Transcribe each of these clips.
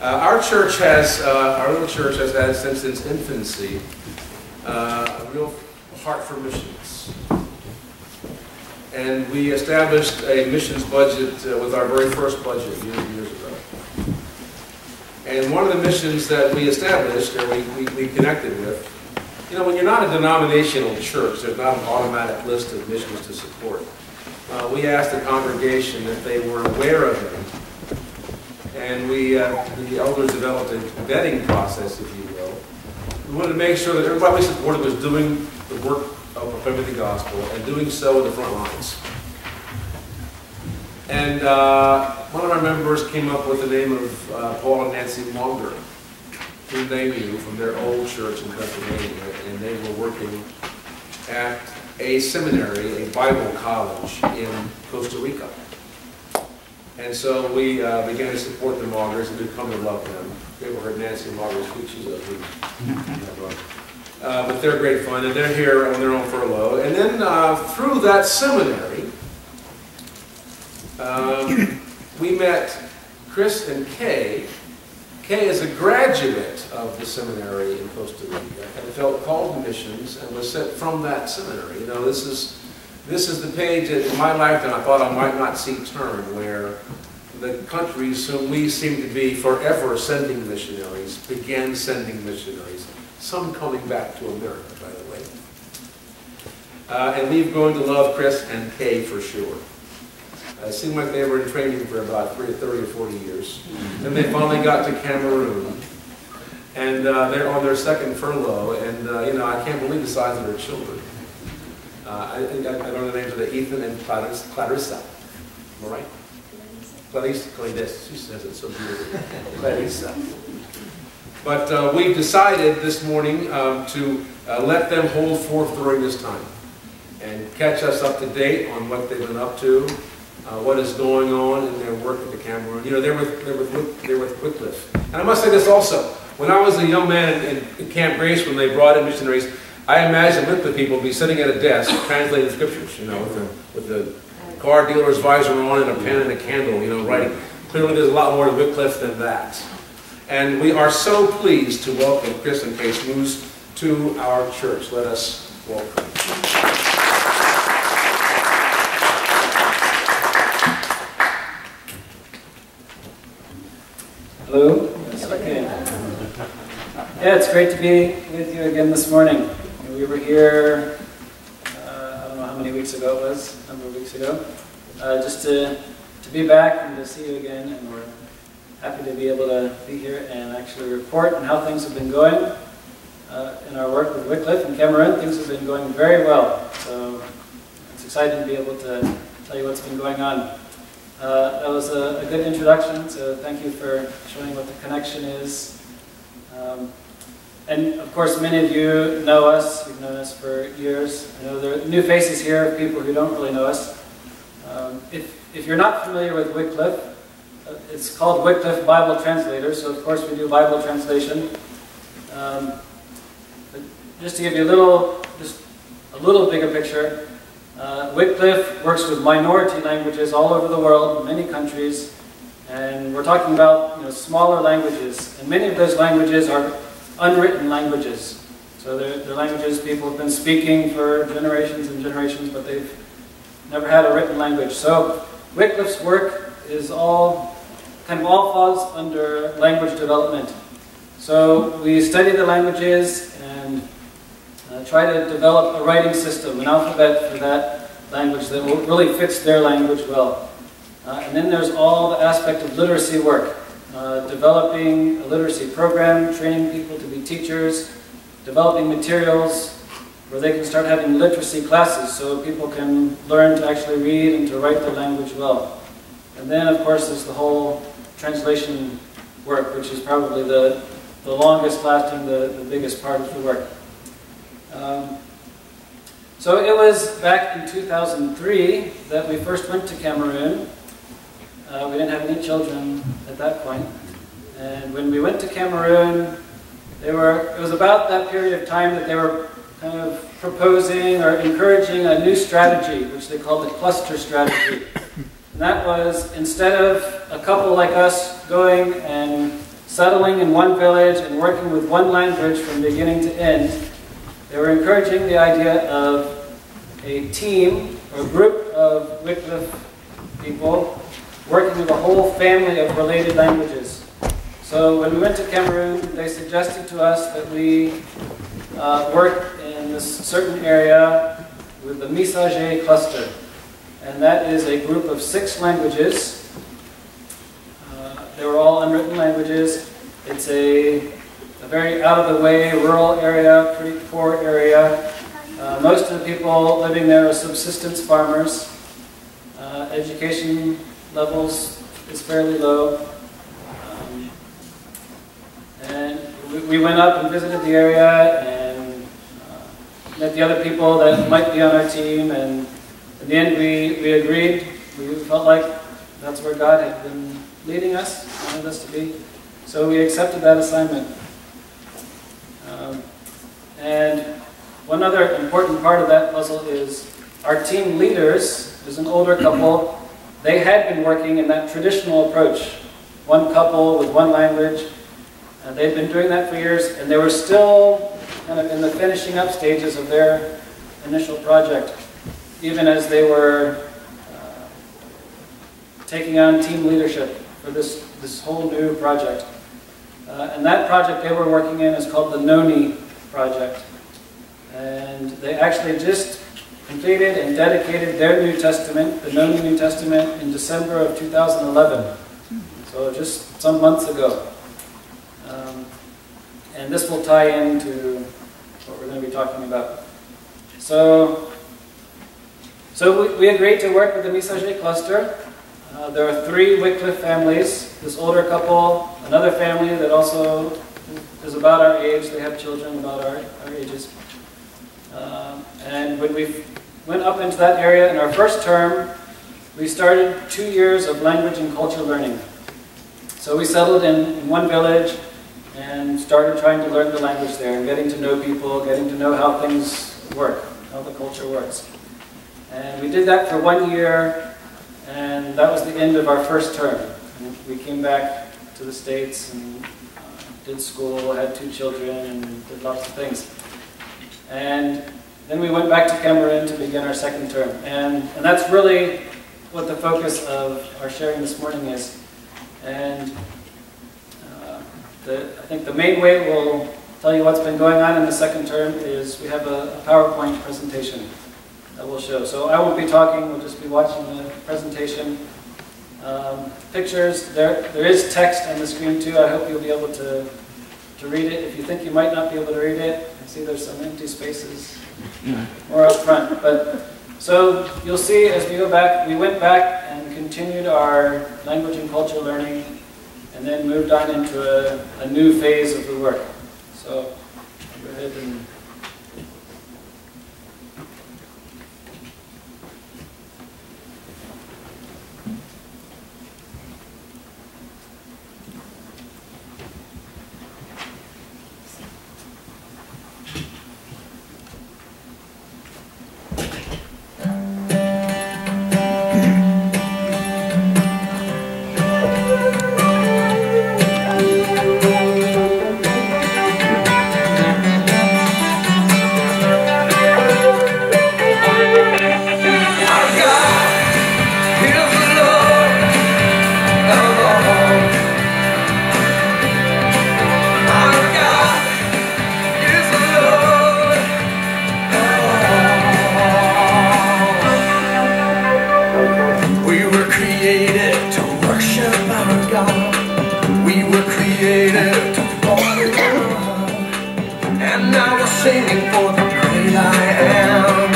Our church has, our little church has had since its infancy a real heart for missions. And we established a missions budget with our very first budget years and years ago. And one of the missions that we established, or we connected with, you know, when you're not a denominational church, there's not an automatic list of missions to support. We asked the congregation if they were aware of them. And the elders developed a vetting process, if you will. We wanted to make sure that everybody we supported was doing the work of proclaiming the gospel and doing so in the front lines. And one of our members came up with the name of Paul and Nancy Monger, who they knew from their old church in Pennsylvania, and they were working at a seminary, a Bible college in Costa Rica. And so we began to support the Mongers, and we've come to love them. If you ever heard Nancy Monger speak, she's a hoot. But they're great fun, and they're here on their own furlough. And then through that seminary, we met Chris and Kay. Kay is a graduate of the seminary in Costa Rica and felt called to missions and was sent from that seminary. You know, this is the page in my lifetime I thought I might not see turn, where the countries whom we seem to be forever sending missionaries began sending missionaries, some coming back to America, by the way. And we've grown to love Chris and Kay for sure. It seemed like they were in training for about 30 or 40 years. Then they finally got to Cameroon, and they're on their second furlough, and you know, I can't believe the size of their children. I think I know the names of the Ethan and Clarissa. Am I right? Clarissa, she says it so beautifully. Clarissa. But we've decided this morning to let them hold forth during this time and catch us up to date on what they've been up to, what is going on in their work at the Cameroon. You know, they're with Wycliffe. And I must say this also. When I was a young man in Camp Grace, when they brought in missionaries, I imagined Wycliffe people would be sitting at a desk translating scriptures, you know, with the car dealer's visor on and a pen and a candle, you know, writing. Clearly there's a lot more to Wycliffe than that. And we are so pleased to welcome Chris and Kay Smoes to our church. Let us welcome. Hello. Okay. Yeah, it's great to be with you again this morning. We were here, I don't know how many weeks ago it was, a number of weeks ago, just to be back and to see you again, and we're happy to be able to be here and actually report on how things have been going in our work with Wycliffe in Cameroon. Things have been going very well, so it's exciting to be able to tell you what's been going on. That was a good introduction, so thank you for showing what the connection is. And of course, many of you know us. You've known us for years. I know there are new faces here of people who don't really know us. If you're not familiar with Wycliffe, it's called Wycliffe Bible Translator, so of course we do Bible translation. But just to give you just a little bigger picture, Wycliffe works with minority languages all over the world, many countries, and we're talking about, you know, smaller languages, and many of those languages are unwritten languages. So they're languages people have been speaking for generations and generations, but they've never had a written language. So Wycliffe's work is all falls under language development. So we study the languages and try to develop a writing system, an alphabet for that language that really fits their language well. And then there's all the aspect of literacy work, developing a literacy program, training people to be teachers, developing materials where they can start having literacy classes so people can learn to actually read and to write the language well. And then, of course, there's the whole translation work, which is probably the longest lasting, the biggest part of the work. So it was back in 2003 that we first went to Cameroon. We didn't have any children at that point. And when we went to Cameroon, it was about that period of time that they were kind of proposing or encouraging a new strategy, which they called the cluster strategy. And that was, instead of a couple like us going and settling in one village and working with one language from beginning to end, they were encouraging the idea of a team or group of Wycliffe people working with a whole family of related languages. So when we went to Cameroon, they suggested to us that we work in this certain area with the Missionaries cluster. And that is a group of 6 languages. They were all unwritten languages. It's a very out-of-the-way rural area, pretty poor area. Most of the people living there are subsistence farmers. Education levels is fairly low. And we went up and visited the area and met the other people that might be on our team. And in the end, we agreed. We felt like that's where God had been leading us, wanted us to be. So we accepted that assignment. And one other important part of that puzzle is our team leaders, there's an older couple, they had been working in that traditional approach. One couple with one language. They'd been doing that for years, and they were still kind of in the finishing up stages of their initial project, even as they were taking on team leadership for this whole new project. And that project they were working in is called the Noni project. And they actually just completed and dedicated their New Testament, the Noni New Testament, in December of 2011. So just some months ago. And this will tie into what we're going to be talking about. So we agreed to work with the Missionaries cluster. There are 3 Wycliffe families, this older couple, another family that also is about our age, they have children about our ages. And when we went up into that area in our first term, we started 2 years of language and culture learning. So we settled in one village and started trying to learn the language there and getting to know people, getting to know how things work, how the culture works. And we did that for 1 year, and that was the end of our first term. And we came back to the States and did school, had 2 children, and did lots of things. And then we went back to Cameroon to begin our second term. And that's really what the focus of our sharing this morning is. And I think the main way we'll tell you what's been going on in the second term is we have a PowerPoint presentation that we'll show. So I won't be talking, we'll just be watching the presentation. Pictures, there is text on the screen too. I hope you'll be able to read it. If you think you might not be able to read it, I see there's some empty spaces more up front. So you'll see as we go back, we went back and continued our language and culture learning and then moved on into a new phase of the work. So I'll go ahead and... Singing for the great I am.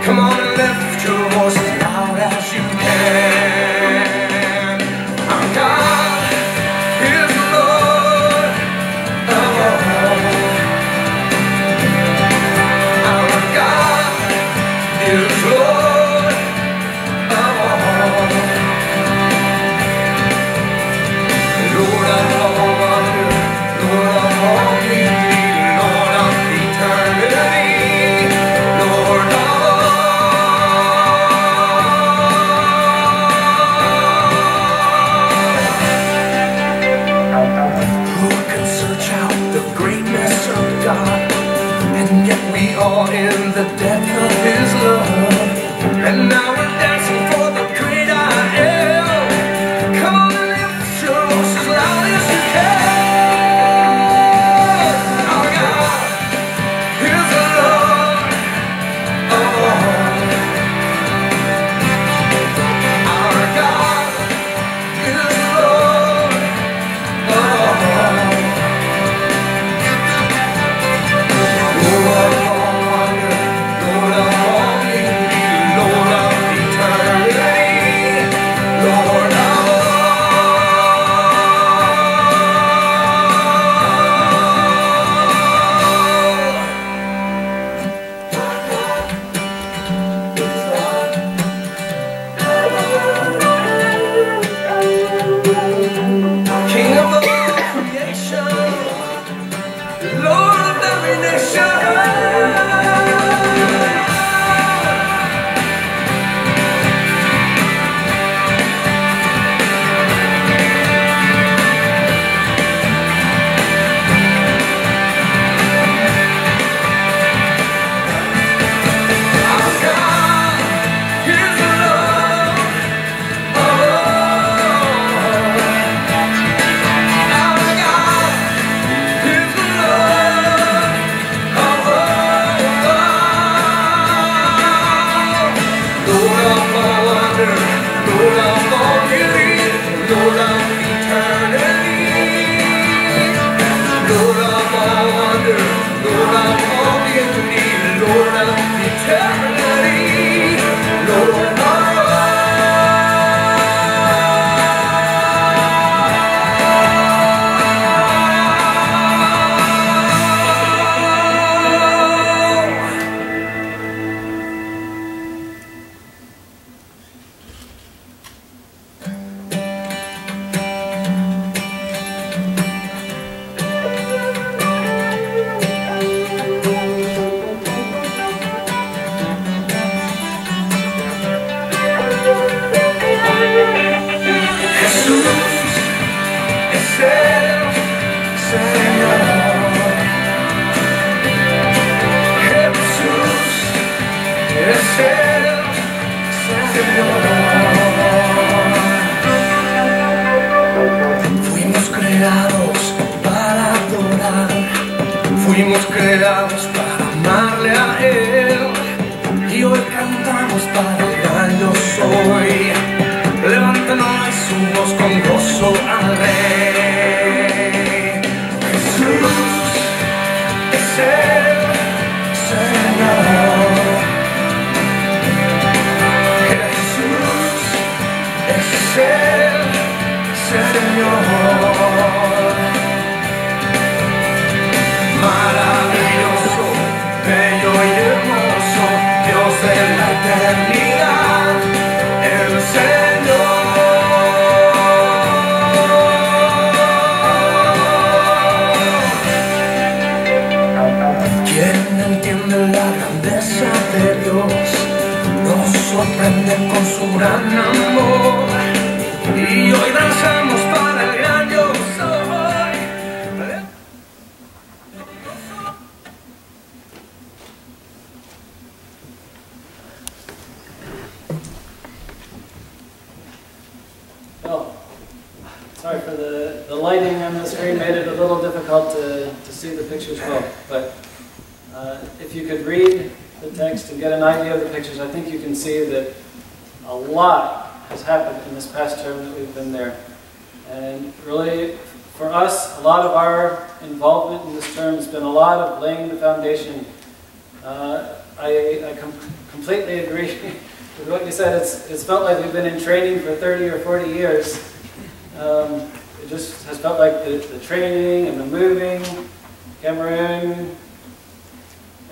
Come on and lift your voice as loud as you can. Our God is the Lord of all. Our God is Lord of all. Lord of all wonder, Lord of all beauty, Lord of eternity. the depth of His love. And now we're dancing for the great I am. Come on and lift your voice as loud as you can. Our God is the Lord of all. Our God is the Lord of all. Lord of all wonder, Lord of all beauty, Lord of eternity, Lord of King of all creation, Lord of every nation. Our God is the Lord of all. Our God is the Lord of all. Lord of all wonder, Lord of all beauty, Lord of eternity, Lord of all wonder, Lord of all beauty, Lord of eternity, Lord of all. Jesús es el Señor. Jesús es el Señor. Fuimos creados para adorar, fuimos creados para amarle a Él, y hoy cantamos para el gran yo soy. Levántanos su voz con gozo al Rey. Jesús es el Señor. Jesús es el Señor. Maravilloso, bello y hermoso, Dios de la eternidad, el Señor. Quien entiende la grandeza de Dios nos sorprende con su gran amor, y hoy danzamos para el gran yo soy. Well, sorry for the lighting on the screen made it a little difficult to see the pictures well, but if you could read the text and get an idea of the pictures, I think you can see that a lot has happened in this past term that we've been there. And really, for us, a lot of our involvement in this term has been a lot of laying the foundation. I completely agree with what you said. It's felt like we've been in training for 30 or 40 years. It just has felt like the training and the moving, Cameroon,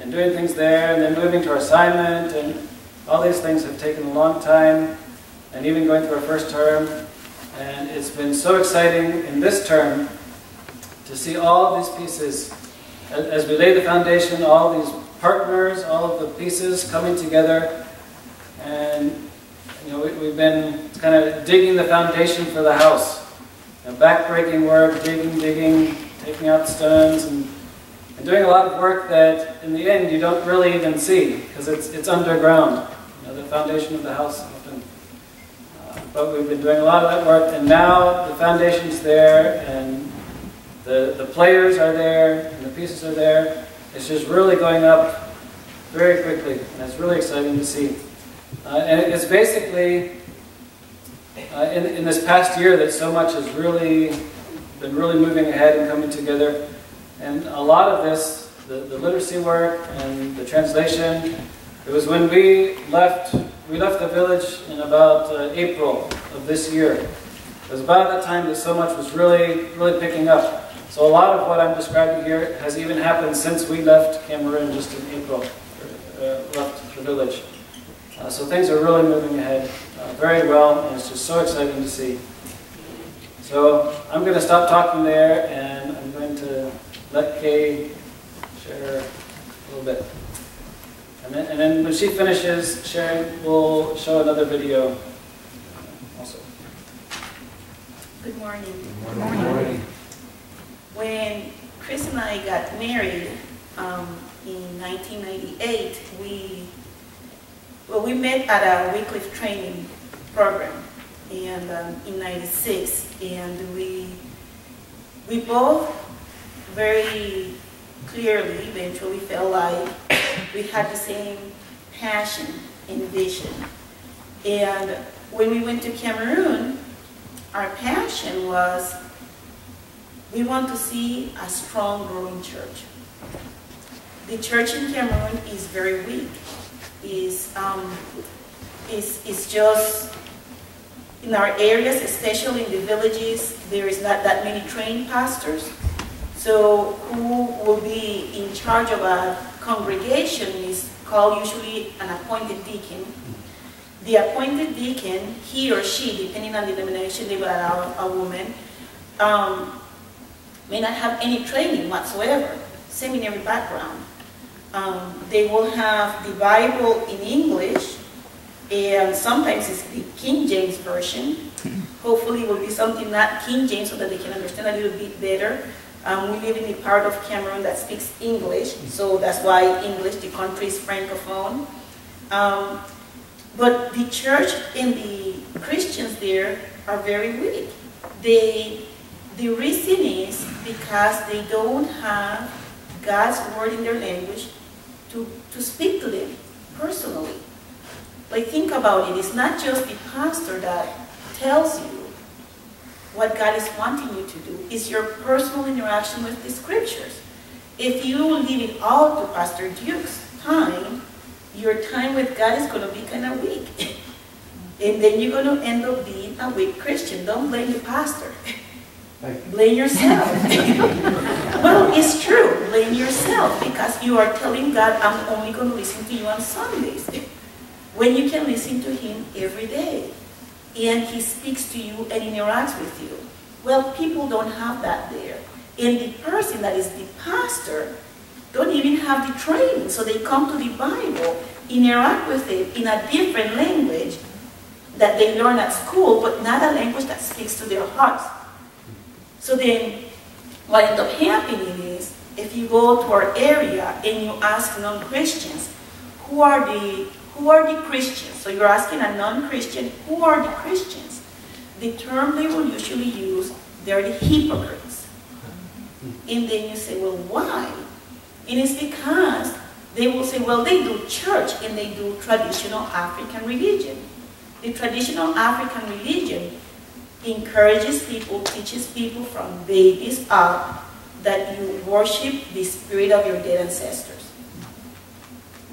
and doing things there, and then moving to our assignment, and all these things have taken a long time, and even going through our first term. And it's been so exciting in this term to see all of these pieces, as we lay the foundation, all these partners, all of the pieces coming together. And you know, we've been kind of digging the foundation for the house. You know, back-breaking work, digging, taking out stones, and and doing a lot of work that in the end you don't really even see because it's underground, you know, the foundation of the house often. But we've been doing a lot of that work, and now the foundation's there, and the players are there, and the pieces are there. It's just really going up very quickly, and it's really exciting to see. And it's basically in this past year that so much has really been moving ahead and coming together. And a lot of this, the literacy work and the translation, it was when we left the village in about April of this year. It was about that time that so much was really picking up. So a lot of what I'm describing here has even happened since we left Cameroon just in April, left the village. So things are really moving ahead very well, and it's just so exciting to see. So I'm going to stop talking there, and I'm going to let Kay share a little bit. And then when she finishes sharing, we'll show another video also. Good morning. Good morning. When Chris and I got married in 1998, we met at a Wycliffe training program, and in '96, and we both very clearly eventually felt like we had the same passion and vision. And when we went to Cameroon, our passion was we want to see a strong growing church. The church in Cameroon is very weak. It's just in our areas, especially in the villages, there is not that many trained pastors. So who will be in charge of a congregation is called usually an appointed deacon. The appointed deacon, he or she, depending on the denomination, they will allow a woman, may not have any training whatsoever, seminary background. They will have the Bible in English, and sometimes it's the King James Version. Hopefully it will be something not King James so that they can understand a little bit better. We live in a part of Cameroon that speaks English, so that's why English, the country is Francophone. But the church and the Christians there are very weak. The reason is because they don't have God's word in their language to speak to them personally. Like, think about it. It's not just the pastor that tells you what God is wanting you to do. It's your personal interaction with the scriptures. If you leave it all to Pastor Duke's time, your time with God is going to be kind of weak. And then you're going to end up being a weak Christian. Don't blame the pastor. Blame yourself. Well, it's true. Blame yourself, because you are telling God, I'm only going to listen to you on Sundays, when you can listen to Him every day. And He speaks to you and interacts with you. Well, people don't have that there. And the person that is the pastor don't even have the training. So they come to the Bible, interact with it in a different language that they learn at school, but not a language that speaks to their hearts. So then what ends up happening is, if you go to our area and you ask non-Christians, who are the Christians? So you're asking a non-Christian, who are the Christians? The term they will usually use, they're the hypocrites. And then you say, well, why? And it's because they will say, well, they do church and they do traditional African religion. The traditional African religion encourages people, teaches people from babies up that you worship the spirit of your dead ancestors.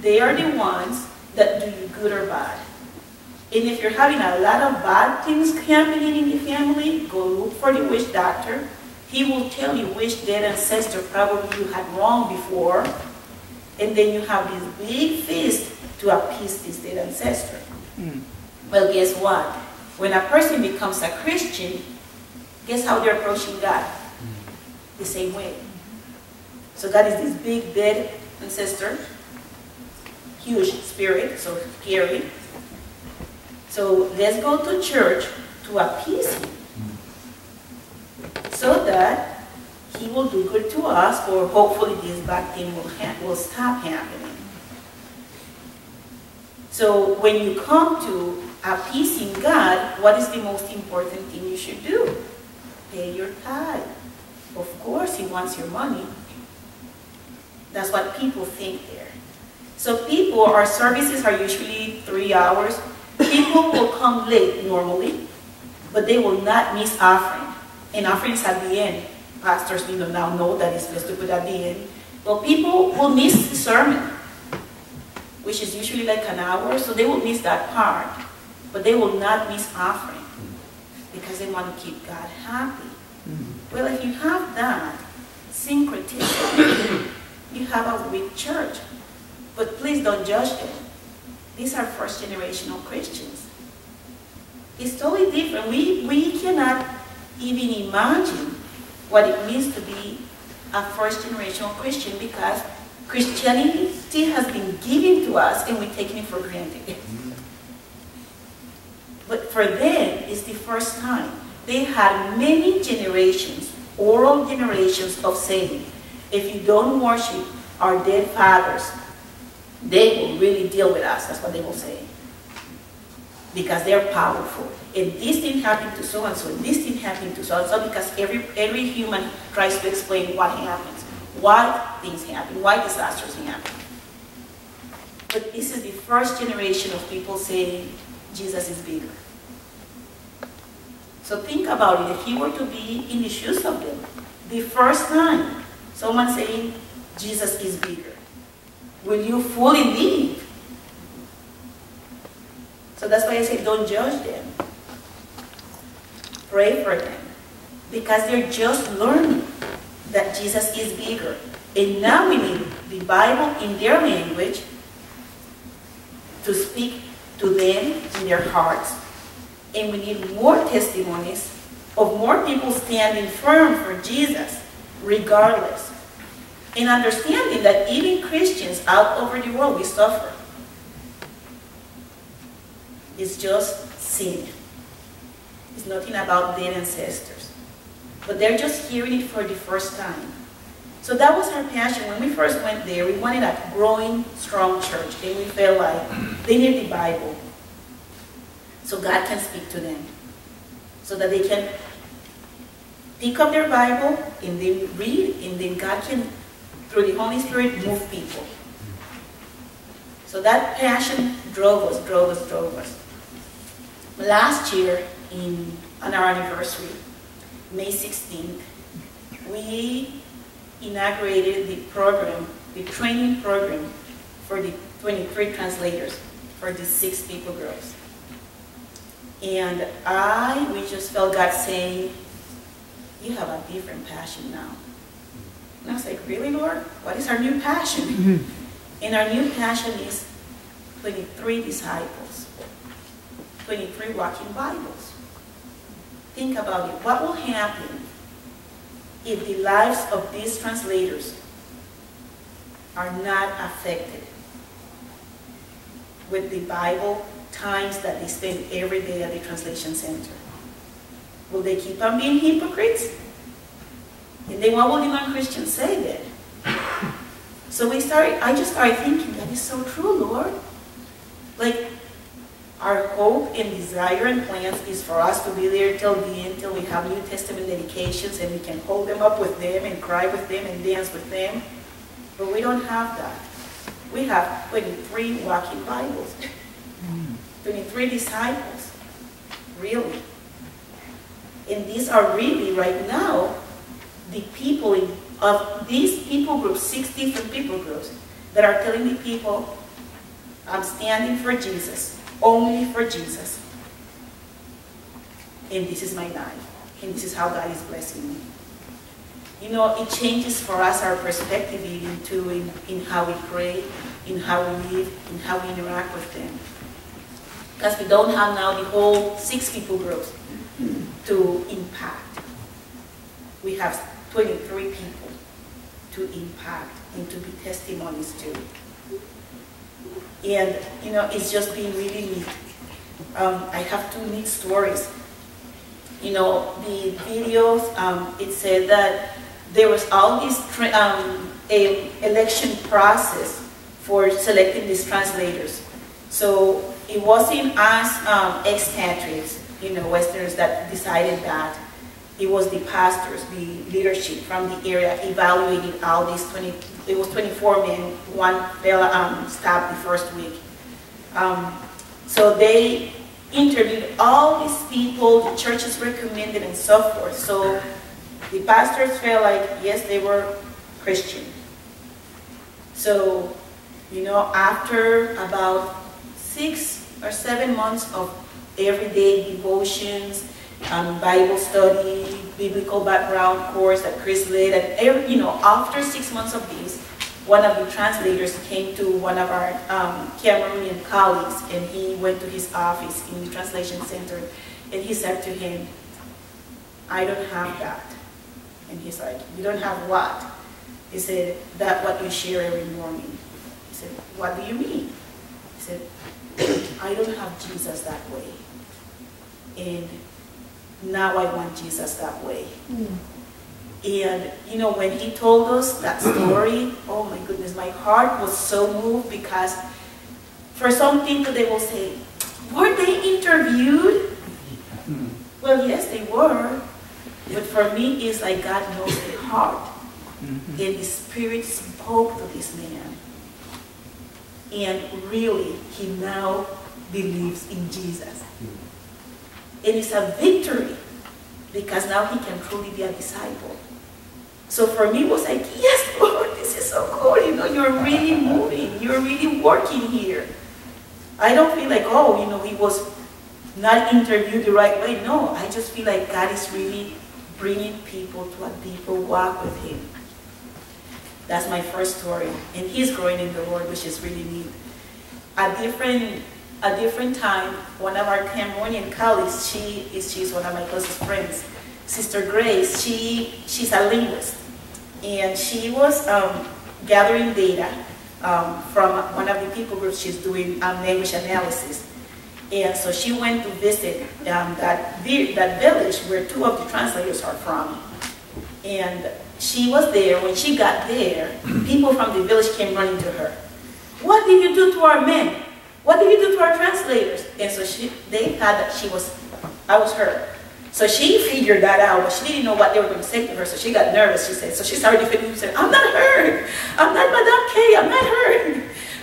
They are the ones that do you good or bad. And if you're having a lot of bad things happening in the family, go look for the witch doctor. He will tell you which dead ancestor probably you had wrong before. And then you have this big feast to appease this dead ancestor. Well, guess what? When a person becomes a Christian, guess how they're approaching God? The same way. So God is this big dead ancestor, huge spirit, so scary. So let's go to church to appease Him, so that he will do good to us, or hopefully this bad thing will stop happening. So when you come to appeasing God, what is the most important thing you should do? Pay your tithe. Of course, he wants your money. That's what people think there. So people, our services are usually 3 hours. People will come late normally, but they will not miss offering. And offering is at the end. Pastors now know that it's best to put at the end. But people will miss the sermon, which is usually like an hour, so they will miss that part. But they will not miss offering because they want to keep God happy. Well, if you have that syncretism, you have a weak church. But please don't judge them. These are first-generational Christians. It's totally different. We cannot even imagine what it means to be a first-generational Christian because Christianity has been given to us and we're taking it for granted. But for them, it's the first time. They had many generations, oral generations of saying, if you don't worship our dead fathers, they will really deal with us. That's what they will say. Because they're powerful. And this thing happened to so-and-so, and this thing happened to so-and-so, because every human tries to explain what happens, why things happen, why disasters happen. But this is the first generation of people saying, Jesus is bigger. So think about it. If you were to be in the shoes of them, the first time someone saying, Jesus is bigger, will you fully believe? So that's why I say don't judge them. Pray for them. Because they're just learning that Jesus is bigger. And now we need the Bible in their language to speak to them in their hearts. And we need more testimonies of more people standing firm for Jesus, regardless. And understanding that even Christians out over the world, we suffer. It's just sin. It's nothing about their ancestors. But they're just hearing it for the first time. So that was our passion. When we first went there, we wanted a growing, strong church. And we felt like they need the Bible. So God can speak to them. So that they can pick up their Bible and then read. And then God can, through the Holy Spirit, move people. So that passion drove us. Last year, on our anniversary, May 16th, we inaugurated the program, the training program for the 23 translators for the 6 people groups. And we just felt God saying, you have a different passion now. And I was like, really, Lord? What is our new passion? And our new passion is 23 disciples, 23 walking Bibles. Think about it. What will happen if the lives of these translators are not affected with the Bible times that they spend every day at the translation center? Will they keep on being hypocrites? And then what will the non-Christians say then? So I just started thinking, that is so true, Lord. Like, our hope and desire and plans is for us to be there till the end, till we have New Testament dedications and we can hold them up with them and cry with them and dance with them. But we don't have that. We have 23 walking Bibles. 23 disciples. Really. And these are really, right now, the people of these people groups, 6 different people groups, that are telling the people, I'm standing for Jesus, only for Jesus. And this is my life. And this is how God is blessing me. You know, it changes for us our perspective even too in how we pray, in how we live, in how we interact with them. Because we don't have now the whole 6 people groups to impact. We have 23 people to impact and to be testimonies to. And, you know, it's just been really neat. I have 2 neat stories. You know, the videos, it said that there was all this election process for selecting these translators. So it wasn't us expatriates, Westerners that decided that. It was the pastors, the leadership from the area evaluated all these 24 men, one fella stopped the first week. So they interviewed all these people, the churches recommended and so forth. So the pastors felt like, yes, they were Christian. So, after about 6 or 7 months of everyday devotions, Bible study, biblical background course that Chris led, and after 6 months of this, one of the translators came to one of our Cameroonian colleagues, and he went to his office in the translation center, and he said to him, "I don't have that." And he's like, "You don't have what?" He said, "That what you share every morning." He said, "What do you mean?" He said, "I don't have Jesus that way. And now I want Jesus that way." And, when he told us that story, oh my goodness, my heart was so moved, because for some people they will say, "Were they interviewed?" Well, yes, they were. But for me, it's like God knows the heart. And the Spirit spoke to this man. And really, he now believes in Jesus. And it's a victory, because now he can truly be a disciple. So for me, it was like, yes, Lord, this is so cool. You're really moving. You're really working here. I don't feel like, he was not interviewed the right way. No, I just feel like God is really bringing people to a deeper walk with him. That's my first story. And he's growing in the Lord, which is really neat. A different time, one of our Cameroonian colleagues, she's one of my closest friends, Sister Grace, she's a linguist. And she was gathering data from one of the people groups she's doing language analysis. And so she went to visit that village where 2 of the translators are from. And she was there. When she got there, people from the village came running to her. "What did you do to our men? What did you do to our translators?" And so they thought that I was her. So she figured that out, but she didn't know what they were going to say to her, so she got nervous, she said. So she started defending, she said, "I'm not her. I'm not Madame K. I'm not her.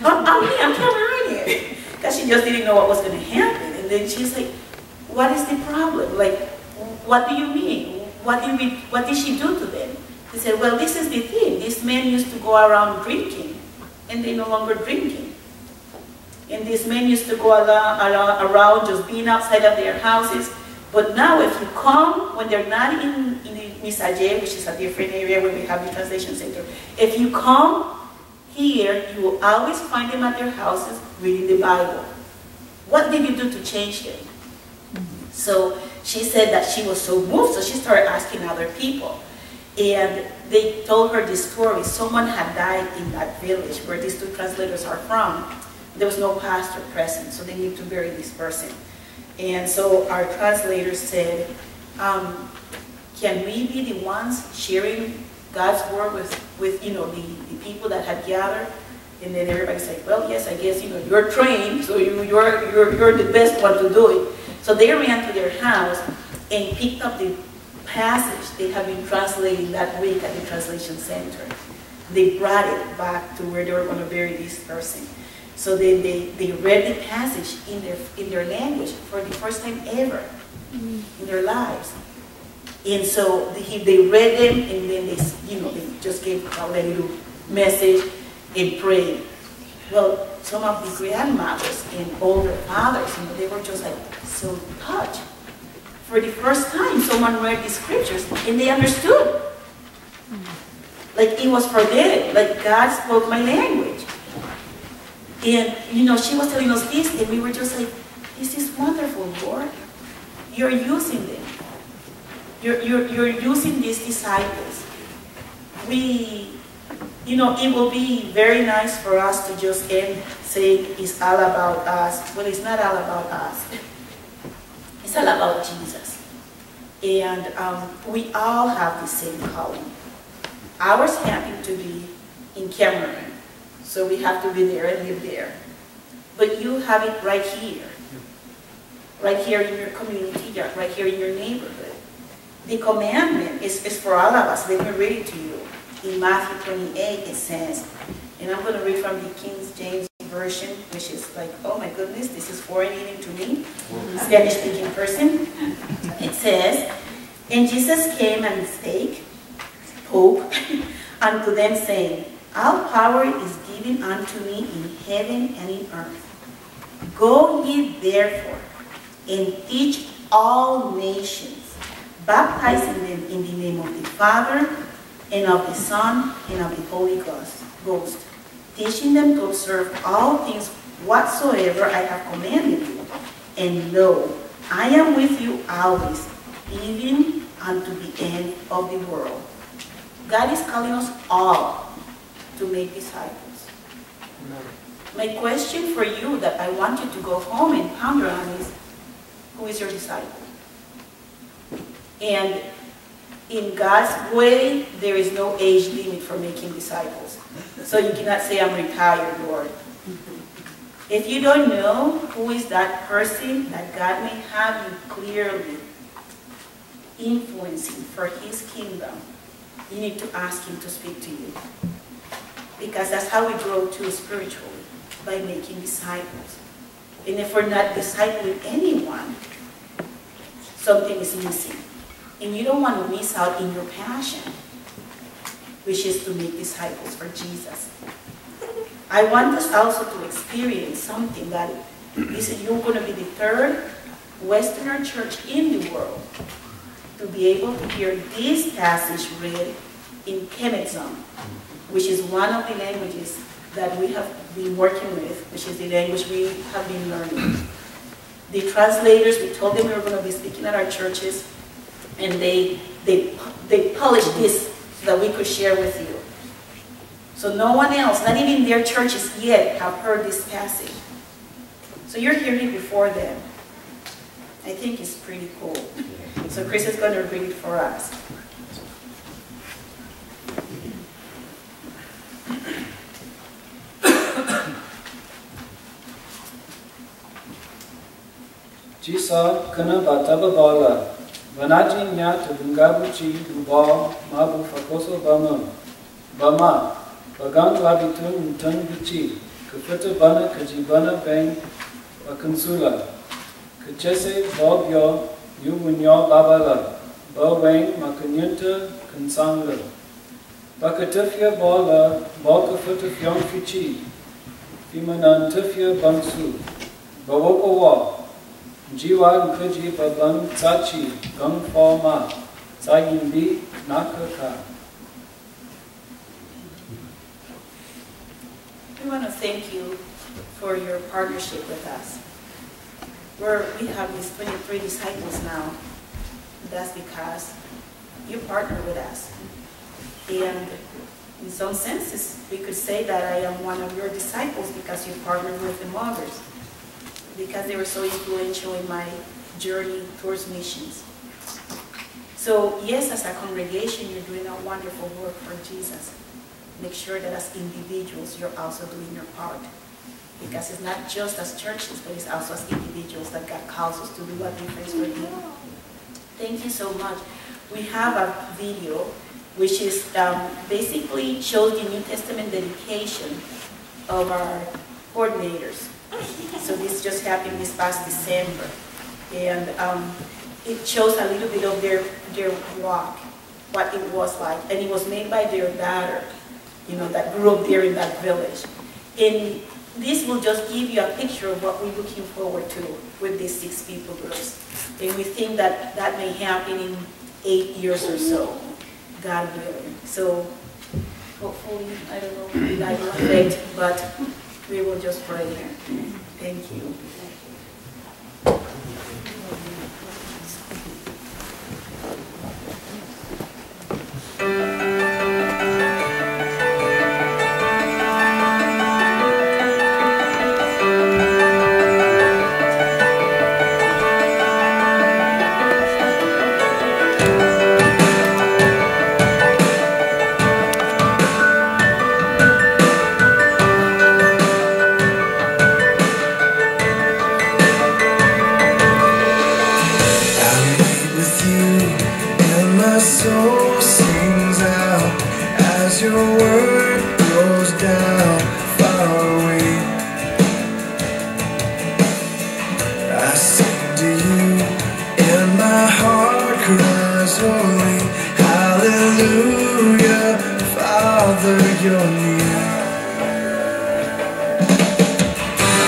I'm me. I'm Cameroonian." Because she just didn't know what was going to happen. And then she's like, "What is the problem? Like, what do you mean? What did she do to them?" They said, "Well, this is the thing. These men used to go around drinking, and they're no longer drinking. And these men used to go around just being outside of their houses. But now if you come, when they're not in the Misaje, which is a different area where we have the translation center, if you come here, you will always find them at their houses reading the Bible. What did you do to change them?" So she said that she was so moved, so she started asking other people. And they told her this story. Someone had died in that village where these 2 translators are from. There was no pastor present, so they need to bury this person. And so our translators said, "Can we be the ones sharing God's word with the people that had gathered?" And then everybody said, "Well, yes, I guess you're trained, so you're the best one to do it." So they ran to their house and picked up the passage they had been translating that week at the translation center. They brought it back to where they were going to bury this person. So then they read the passage in their language for the first time ever in their lives. And so they read them, and then they just gave a little message and prayed. Well, some of the grandmothers and older fathers, they were just like so touched. For the first time, someone read the scriptures and they understood. Like it was for them, like God spoke my language. And, she was telling us this, and we were just like, "This is wonderful, Lord. You're using them. You're using these disciples." It will be very nice for us to just end saying it's all about us. Well, it's not all about us. It's all about Jesus. And we all have the same calling. Ours happened to be in Cameroon, so we have to be there and live there. But you have it right here in your community, right here in your neighborhood. The commandment is for all of us. Let me read it to you. In Matthew 28, it says, and I'm going to read from the King James Version, which is like, oh my goodness, this is foreign even to me, Spanish-speaking person. It says, and Jesus came and spoke unto them, saying, all power is given unto me in heaven and in earth. Go ye therefore and teach all nations, baptizing them in the name of the Father, and of the Son, and of the Holy Ghost, teaching them to observe all things whatsoever I have commanded you. And lo, I am with you always, even unto the end of the world. God is calling us all to make disciples. My question for you that I want you to go home and ponder on is, who is your disciple? And in God's way, there is no age limit for making disciples. So you cannot say, I'm retired, Lord. If you don't know who is that person that God may have you clearly influencing for His kingdom, you need to ask Him to speak to you. Because that's how we grow too spiritually, by making disciples. And if we're not discipling anyone, something is missing. And you don't want to miss out in your passion, which is to make disciples for Jesus. I want us also to experience something that you're going to be the third Westerner church in the world to be able to hear this passage read in Kemetzon, which is one of the languages that we have been working with, which is the language we have been learning. The translators, we told them we were going to be speaking at our churches, and they polished this so that we could share with you. So no one else, not even their churches yet, have heard this passage. So you're hearing it before them. I think it's pretty cool. So Chris is going to read it for us. Jisa kana bataba bala. Vanaji nya to bungabuchi duba mabu fakoso bama bagang labitun mutun bichi kufita bana kajibana bang wakansula kachese bobyo yuwunyo babala bawang makanyunta kansangla bakatufya bala bakafita fyong fichi fimanantufya bansu bawokawa Jiwa kuji babang tsachi gung forma tsayimbi nakaka. We want to thank you for your partnership with us. We have these 23 disciples now. That's because you partner with us. And in some senses, we could say that I am one of your disciples because you partnered with the mothers, because they were so influential in my journey towards missions. So yes, as a congregation, you're doing a wonderful work for Jesus. Make sure that as individuals, you're also doing your part. Because it's not just as churches, but it's also as individuals that God calls us to do a difference for Him. Thank you so much. We have a video which is basically shows the New Testament dedication of our coordinators. So this just happened this past December, and it shows a little bit of their walk, what it was like, and it was made by their daughter, that grew up there in that village. And this will just give you a picture of what we're looking forward to with these 6 people groups. And we think that that may happen in 8 years or so, God willing. So hopefully, I don't know, we like effect, but we will just pray here. Thank you. as your word goes down far away. I sing to you and my heart cries holy hallelujah. Father, you're near.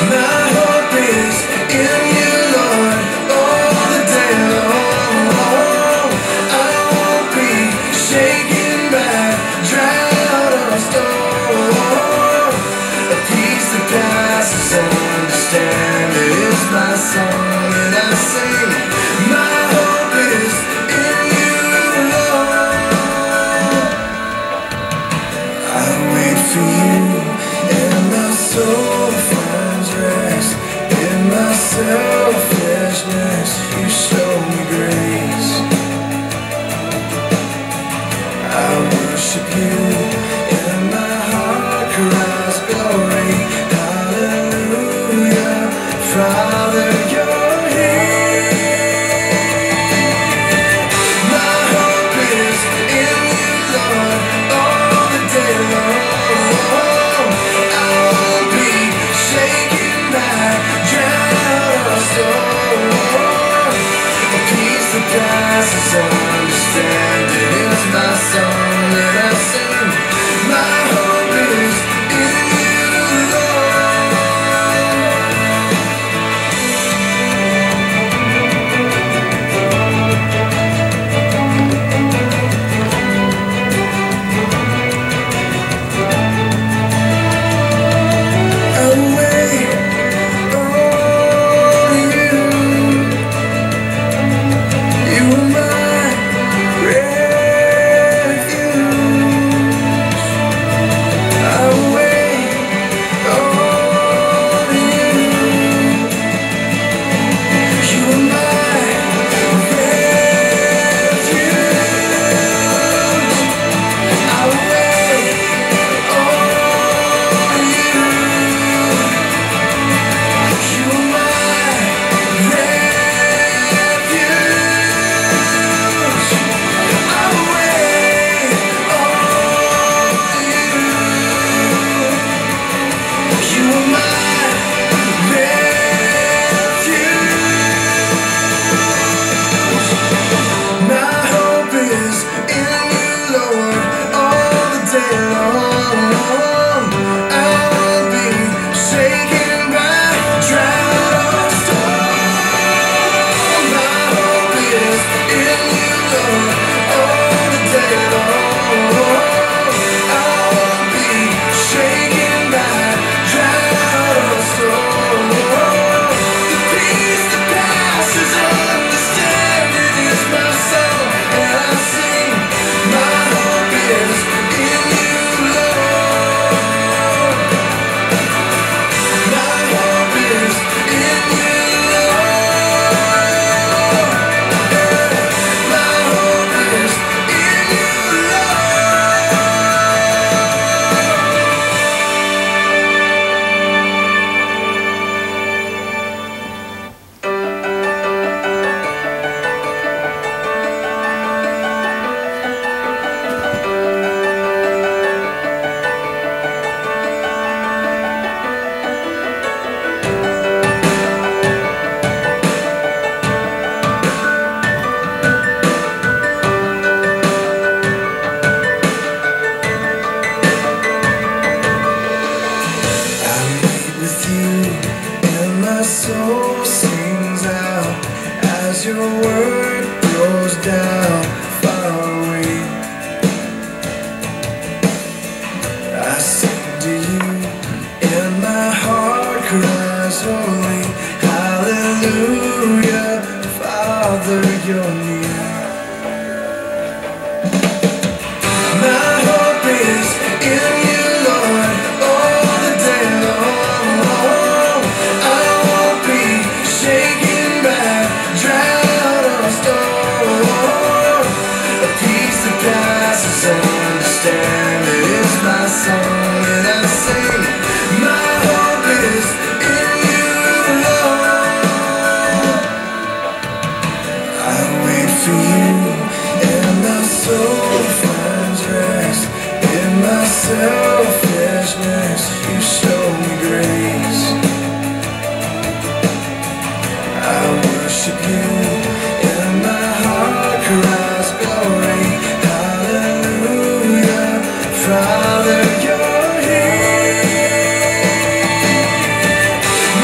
My hope is in you, Lord, all the day long. I won't be shaken by drought or storm. A peace that passes understanding is my song, and I sing. My hope is in you, Lord. I wait for you, and my soul finds rest. In my selfishness, you show me grace. I worship you, and my heart cries glory, hallelujah. Father, you're here. My hope is in you, Lord, all the day long. I won't be shaken by drought or storm. A peace that passes understanding is my song, and I sing. My hope is in you, Lord. I wait on you. You are my refuge. I wait on you. You are my refuge. I wait on you. You are my refuge. I wait on you. You are my refuge. My hope is in you, Lord, all the day long. I won't be shaken by drought or storm. My hope is in you, Lord, all the day long. I won't be shaken by drought or storm. The peace that passes understanding is my song, and I sing. My hope is in you, Lord. My hope is in you, Lord. My hope is in you, I meet with you, and my soul sings out as your word goes down far away. I sing to you, and my heart cries holy hallelujah. Father, you're near. My hope is in you, Lord, all the day long. I won't be shaken by drought or storm. A peace that passes understanding is my song, and I sing. My hope is in you, Lord. I wait for you, and my soul finds rest in my selfishness, you show me grace. I worship you, and my heart cries glory, hallelujah. Father, you're here.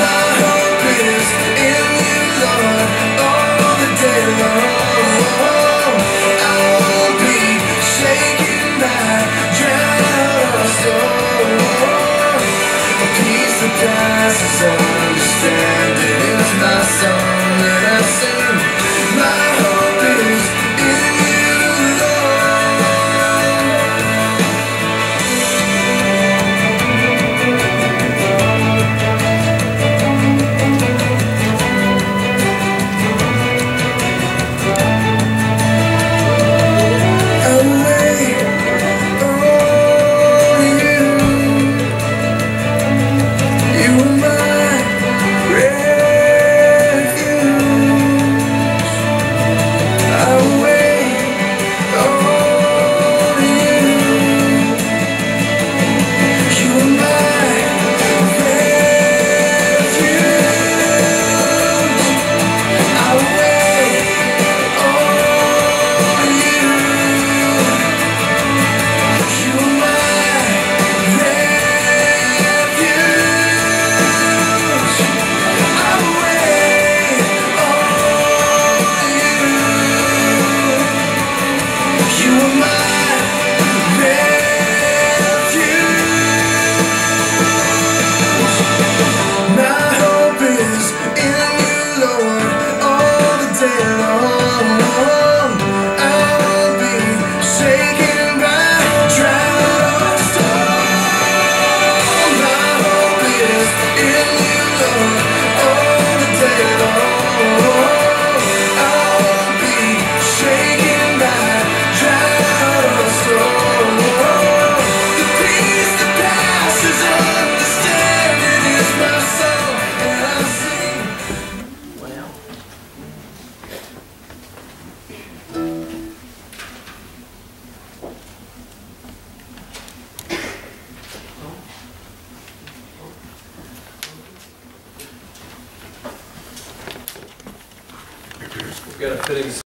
My hope is in you, Lord, all the day long. I won't be shaken by drought or storm. A peace that passes understanding is my song that I sing. My hope is in you, Lord. Away on you. You are my refuge. I wait on you. You are my refuge. I wait on you. You are my refuge. I wait on you. You are my refuge. My hope is in you, Lord, all the day long. I won't be shaken by drought or storm. My hope is in you, Lord, all the day long. I won't be shaken by drought or storm. The peace that passes understanding is my song, and I sing. Well. We've got a fitting